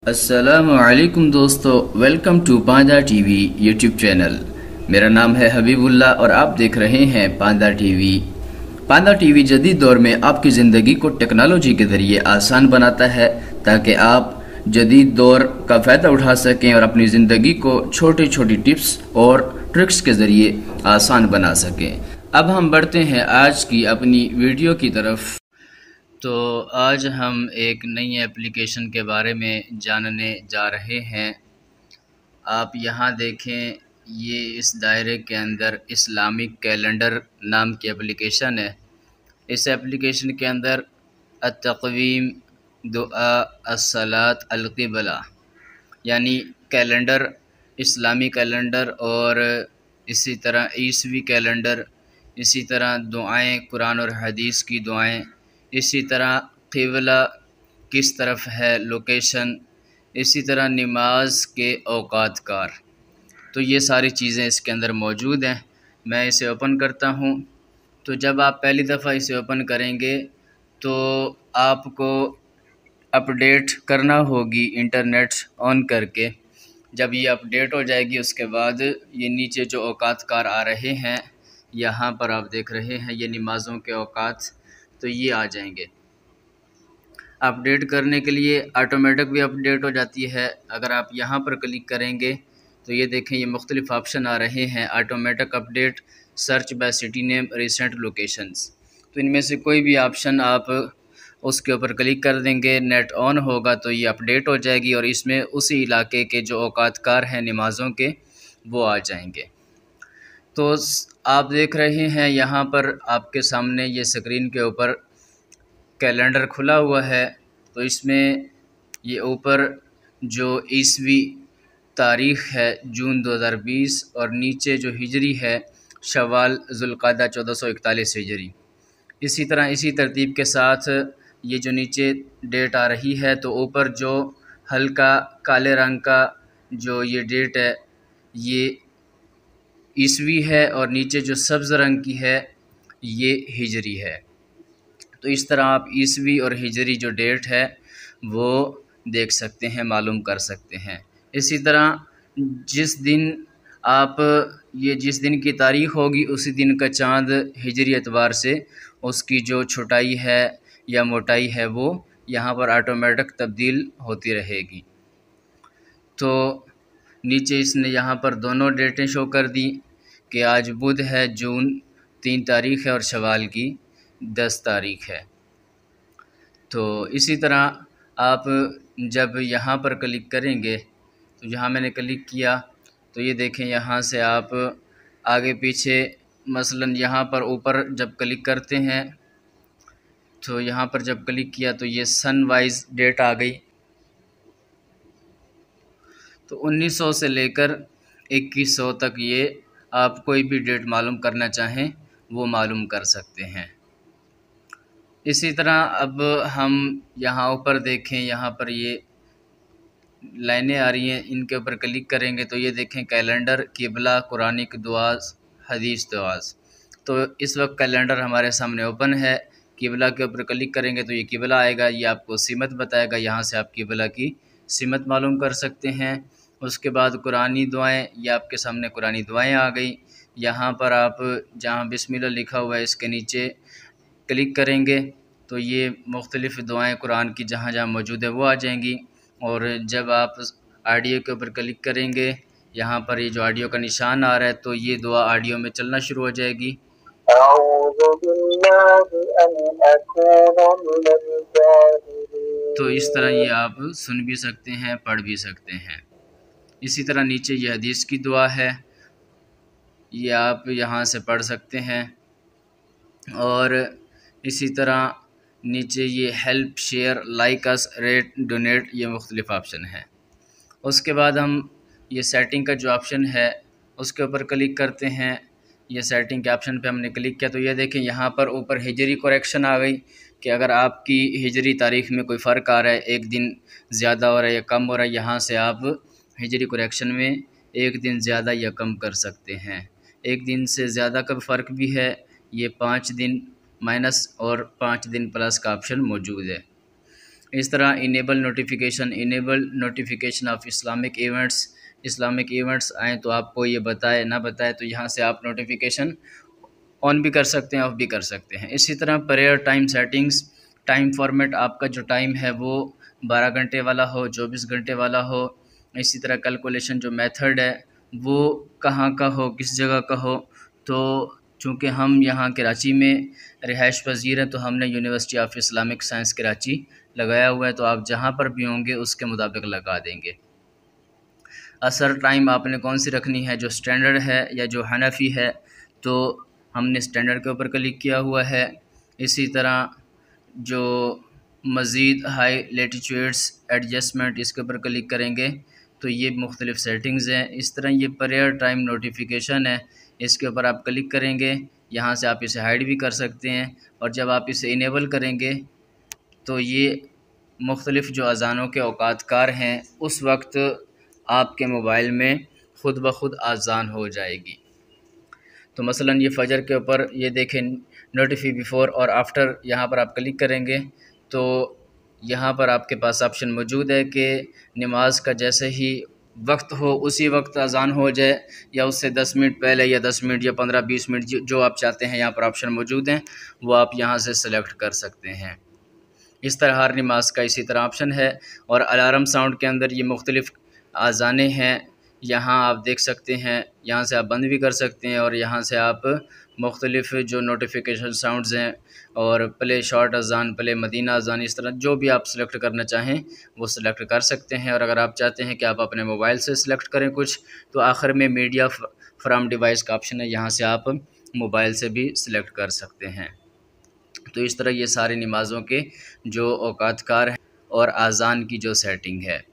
अस्सलामुअलैकुम दोस्तों, welcome to पांदा टीवी यूट्यूब चैनल। मेरा नाम है हबीबुल्लाह और आप देख रहे हैं पांदा टीवी। पांदा टीवी जदीद दौर में आपकी ज़िंदगी को टेक्नोलॉजी के ज़रिए आसान बनाता है ताकि आप जदीद दौर का फ़ायदा उठा सकें और अपनी ज़िंदगी को छोटी छोटी टिप्स और ट्रिक्स के ज़रिए आसान बना सकें। अब हम बढ़ते हैं आज की अपनी वीडियो की तरफ। तो आज हम एक नई एप्लीकेशन के बारे में जानने जा रहे हैं। आप यहाँ देखें, ये इस दायरे के अंदर इस्लामिक कैलेंडर नाम की एप्लीकेशन है। इस एप्लीकेशन के अंदर अत-तक़वीम, दुआ, अस्सलात, अल-क़िबला यानी कैलेंडर, इस्लामी कैलेंडर और इसी तरह ईसवी कैलेंडर, इसी तरह दुआएं, कुरान और हदीस की दुआएं, इसी तरह क़िबला किस तरफ है, लोकेशन, इसी तरह नमाज के औक़ात कार। तो ये सारी चीज़ें इसके अंदर मौजूद हैं। मैं इसे ओपन करता हूँ। तो जब आप पहली दफ़ा इसे ओपन करेंगे तो आपको अपडेट करना होगी इंटरनेट ऑन करके। जब ये अपडेट हो जाएगी उसके बाद ये नीचे जो औक़ात कार आ रहे हैं, यहाँ पर आप देख रहे हैं ये नमाज़ों के औक़ात, तो ये आ जाएंगे। अपडेट करने के लिए ऑटोमेटिक भी अपडेट हो जाती है। अगर आप यहाँ पर क्लिक करेंगे तो ये देखें, ये मुख्तलिफ़ ऑप्शन आ रहे हैं। Automatic update, search by city name, recent locations. तो इनमें से कोई भी ऑप्शन आप उसके ऊपर क्लिक कर देंगे, नेट ऑन होगा तो ये अपडेट हो जाएगी और इसमें उसी इलाके के जो औक़ात कार हैं नमाज़ों के, वो आ जाएंगे। तो आप देख रहे हैं यहाँ पर आपके सामने ये स्क्रीन के ऊपर कैलेंडर खुला हुआ है। तो इसमें ये ऊपर जो ईसवी तारीख़ है जून 2020 और नीचे जो हिजरी है शव्वाल ज़ुल्क़ादा 1441 हिजरी। इसी तरह इसी तरतीब के साथ ये जो नीचे डेट आ रही है, तो ऊपर जो हल्का काले रंग का जो ये डेट है ये ईसवी है और नीचे जो सब्ज़ रंग की है ये हिजरी है। तो इस तरह आप ईसवी और हिजरी जो डेट है वो देख सकते हैं, मालूम कर सकते हैं। इसी तरह जिस दिन की तारीख़ होगी उसी दिन का चाँद हिजरी एतबार से उसकी जो छोटाई है या मोटाई है वो यहाँ पर ऑटोमेटिक तब्दील होती रहेगी। तो नीचे इसने यहाँ पर दोनों डेटें शो कर दी कि आज बुध है, जून 3 तारीख़ है और शव्वाल की 10 तारीख़ है। तो इसी तरह आप जब यहाँ पर क्लिक करेंगे, तो यहाँ मैंने क्लिक किया तो ये देखें, यहाँ से आप आगे पीछे मसलन यहाँ पर ऊपर जब क्लिक करते हैं तो यहाँ पर जब क्लिक किया तो ये सन वाइज डेट आ गई। तो 1900 से लेकर 2100 तक ये आप कोई भी डेट मालूम करना चाहें वो मालूम कर सकते हैं। इसी तरह अब हम यहाँ ऊपर देखें, यहाँ पर ये लाइनें आ रही हैं, इनके ऊपर क्लिक करेंगे तो ये देखें कैलेंडर, क़िबला, कुरानिक दुआस, हदीस दुआस। तो इस वक्त कैलेंडर हमारे सामने ओपन है। क़िबला के ऊपर क्लिक करेंगे तो ये क़िबला आएगा, ये आपको सिमत बताएगा, यहाँ से आप क़िबला की सिमत मालूम कर सकते हैं। उसके बाद कुरानी दुआएं, ये आपके सामने कुरानी दुआएं आ गई। यहाँ पर आप जहाँ बिस्मिल्लाह लिखा हुआ है इसके नीचे क्लिक करेंगे तो ये मुख्तलिफ़ दुआएं कुरान की जहाँ जहाँ मौजूद है वो आ जाएंगी। और जब आप ऑडियो के ऊपर क्लिक करेंगे, यहाँ पर ये जो ऑडियो का निशान आ रहा है तो ये दुआ ऑडियो में चलना शुरू हो जाएगी। तो इस तरह ये आप सुन भी सकते हैं, पढ़ भी सकते हैं। इसी तरह नीचे ये हदीस की दुआ है, ये आप यहाँ से पढ़ सकते हैं। और इसी तरह नीचे ये help, share, like us, rate, donate, ये मुख्तलिफ़ ऑप्शन हैं। उसके बाद हम ये सेटिंग का जो ऑप्शन है उसके ऊपर क्लिक करते हैं। ये सेटिंग के ऑप्शन पे हमने क्लिक किया तो ये देखें, यहाँ पर ऊपर हिजरी करेक्शन आ गई कि अगर आपकी हिजरी तारीख़ में कोई फ़र्क आ रहा है, एक दिन ज़्यादा हो रहा है या कम हो रहा है, यहाँ से आप हिजरी करेक्शन में एक दिन ज़्यादा या कम कर सकते हैं। एक दिन से ज़्यादा का फ़र्क भी है, ये 5 दिन माइनस और 5 दिन प्लस का ऑप्शन मौजूद है। इस तरह enable notification of Islamic events आएँ तो आपको ये बताए ना बताए, तो यहाँ से आप नोटिफिकेशन ऑन भी कर सकते हैं, ऑफ भी कर सकते हैं। इसी तरह prayer time settings, time format, आपका जो टाइम है वो 12 घंटे वाला हो, 24 घंटे वाला हो। इसी तरह कैलकुलेशन जो मेथड है वो कहाँ का हो, किस जगह का हो। तो चूँकि हम यहाँ कराची में रिहाइश पज़ीर हैं तो हमने university of Islamic science Karachi लगाया हुआ है, तो आप जहाँ पर भी होंगे उसके मुताबिक लगा देंगे। असर टाइम आपने कौन सी रखनी है, जो स्टैंडर्ड है या जो हनफी है, तो हमने स्टैंडर्ड के ऊपर क्लिक किया हुआ है। इसी तरह जो मज़ीद हाई लेटिट्यूड्स एडजस्टमेंट, इसके ऊपर क्लिक करेंगे तो ये मुख्तलिफ़ सेटिंग्स हैं। इस तरह ये प्रेयर टाइम नोटिफिकेशन है, इसके ऊपर आप क्लिक करेंगे, यहाँ से आप इसे हाइड भी कर सकते हैं। और जब आप इसे इनेबल करेंगे तो ये मुख्तलिफ़ जो अज़ानों के औकातकार हैं उस वक्त आपके मोबाइल में ख़ुद ब खुद अज़ान हो जाएगी। तो मसलन ये फ़जर के ऊपर ये देखें नोटिफी बिफ़ोर और आफ्टर, यहाँ पर आप क्लिक करेंगे तो यहाँ पर आपके पास ऑप्शन मौजूद है कि नमाज का जैसे ही वक्त हो उसी वक्त अज़ान हो जाए, या उससे 10 मिनट पहले, या 10 मिनट या 15-20 मिनट, जो आप चाहते हैं यहाँ पर ऑप्शन मौजूद हैं, वो आप यहाँ से सेलेक्ट कर सकते हैं। इस तरह हर नमाज का इसी तरह ऑप्शन है। और अलार्म साउंड के अंदर ये मुख्तलिफ़ अज़ानें हैं, यहाँ आप देख सकते हैं, यहाँ से आप बंद भी कर सकते हैं। और यहाँ से आप मुख्तलिफ़ जो नोटिफिकेशन साउंड्स हैं और प्ले शॉर्ट अज़ान, प्ले मदीना अज़ान, इस तरह जो भी आप सेलेक्ट करना चाहें वो सिलेक्ट कर सकते हैं। और अगर आप चाहते हैं कि आप अपने मोबाइल से सिलेक्ट करें कुछ, तो आखिर में मीडिया फ्रॉम डिवाइस का ऑप्शन है, यहाँ से आप मोबाइल से भी सिलेक्ट कर सकते हैं। तो इस तरह ये सारी नमाज़ों के जो औकातकार हैं और अज़ान की जो सेटिंग है।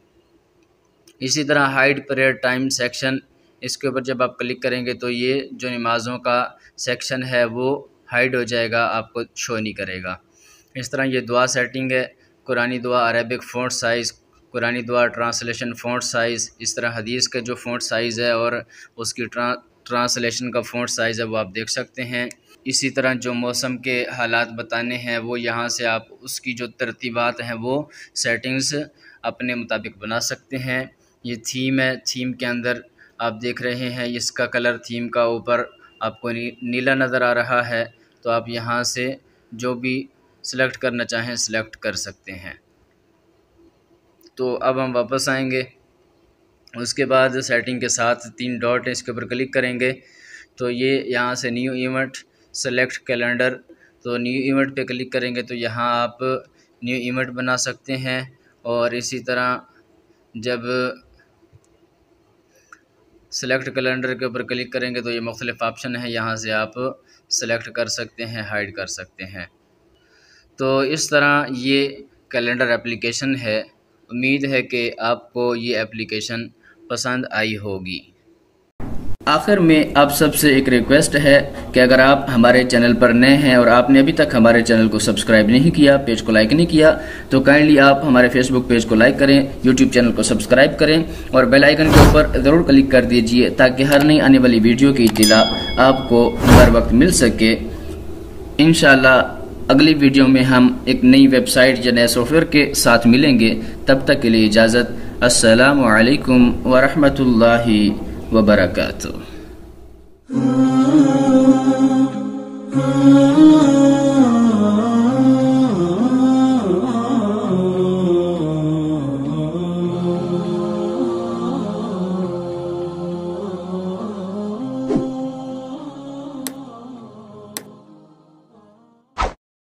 इसी तरह हाइड प्रेयर टाइम सेक्शन, इसके ऊपर जब आप क्लिक करेंगे तो ये जो नमाज़ों का सेक्शन है वो हाइड हो जाएगा, आपको शो नहीं करेगा। इस तरह ये दुआ सेटिंग है, कुरानी दुआ अरेबिक फ़ॉन्ट साइज़, कुरानी दुआ ट्रांसलेशन फ़ॉन्ट साइज़, इस तरह हदीस का जो फ़ॉन्ट साइज़ है और उसकी ट्रांसलेशन का फ़ॉन्ट साइज़ है वो आप देख सकते हैं। इसी तरह जो मौसम के हालात बताने हैं वो यहाँ से आप उसकी जो तरतीबात हैं वो सेटिंग्स अपने मुताबिक बना सकते हैं। ये थीम है, थीम के अंदर आप देख रहे हैं इसका कलर थीम का ऊपर आपको नीला नज़र आ रहा है, तो आप यहाँ से जो भी सिलेक्ट करना चाहें सिलेक्ट कर सकते हैं। तो अब हम वापस आएंगे, उसके बाद सेटिंग के साथ 3 डॉट है, इसके ऊपर क्लिक करेंगे तो ये यहाँ से न्यू इवेंट सेलेक्ट कैलेंडर, तो न्यू इवेंट पे क्लिक करेंगे तो यहाँ आप न्यू इवेंट बना सकते हैं। और इसी तरह जब सेलेक्ट कैलेंडर के ऊपर क्लिक करेंगे तो ये मुख्तलिफ़ ऑप्शन है, यहाँ से आप सेलेक्ट कर सकते हैं, हाइड कर सकते हैं। तो इस तरह ये कैलेंडर एप्लीकेशन है। उम्मीद है कि आपको ये एप्लीकेशन पसंद आई होगी। आखिर में आप सबसे एक रिक्वेस्ट है कि अगर आप हमारे चैनल पर नए हैं और आपने अभी तक हमारे चैनल को सब्सक्राइब नहीं किया, पेज को लाइक नहीं किया, तो काइंडली आप हमारे फेसबुक पेज को लाइक करें, यूट्यूब चैनल को सब्सक्राइब करें और बेल आइकन के ऊपर ज़रूर क्लिक कर दीजिए ताकि हर नई आने वाली वीडियो की इत्तला आपको हर वक्त मिल सके। इंशाअल्लाह अगली वीडियो में हम एक नई वेबसाइट या नए सॉफ्टवेयर के साथ मिलेंगे। तब तक के लिए इजाज़त। अस्सलामु अलैकुम व रहमतुल्लाहि व बरकातुहू।